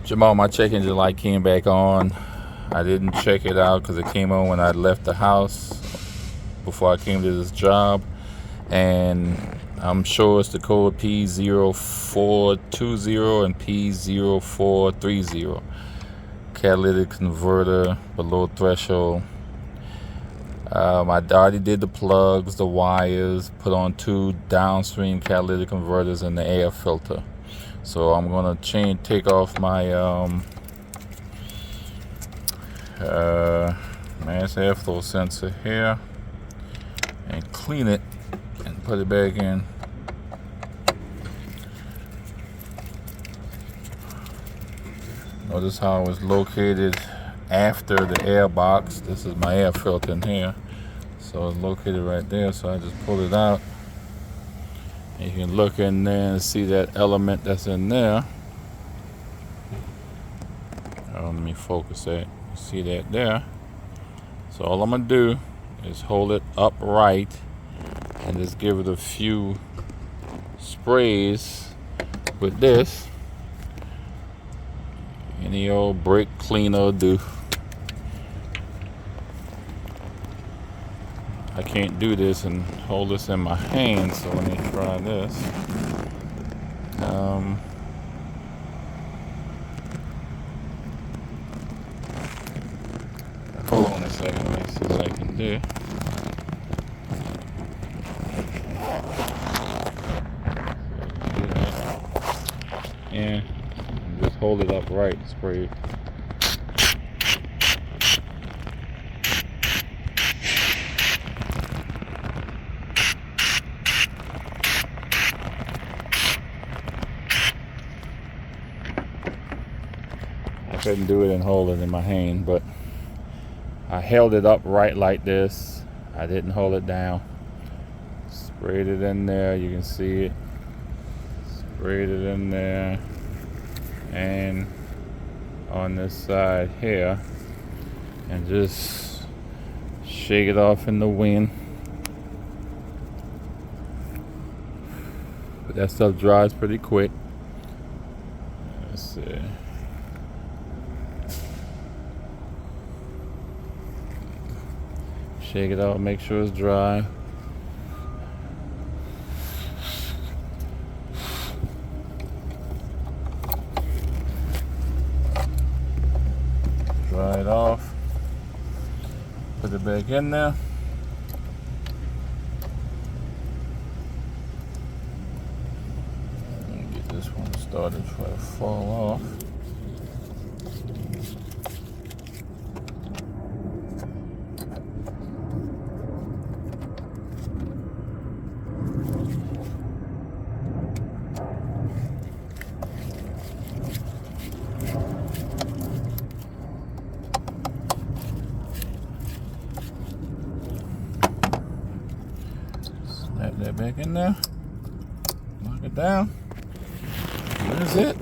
Jamal, my check engine light came back on. I didn't check it out because it came on when I left the house before I came to this job. And I'm sure it's the code P0420 and P0430. Catalytic converter below threshold. I already did the plugs, the wires, put on 2 downstream catalytic converters and the air filter. So I'm gonna take off my mass airflow sensor here and clean it and put it back in. Notice how it was located after the air box. This is my air filter in here, so it's located right there. So I just pull it out. You can look in there and see that element that's in there. Let me focus that. See that there? So all I'm gonna do is hold it upright and just give it a few sprays with this. Any old brake cleaner will do. I can't do this and hold this in my hand, so let me try this. Hold on a second, let me see what I can do. And just hold it upright, spray. I couldn't do it and hold it in my hand, but I held it upright like this. I didn't hold it down. Sprayed it in there, you can see it. Sprayed it in there. And on this side here. And just shake it off in the wind. But that stuff dries pretty quick. Let's see. Shake it out, make sure it's dry. Dry it off. Put it back in there. Let me get this one started before it fall off. Snap that back in there. Lock it down. There's it.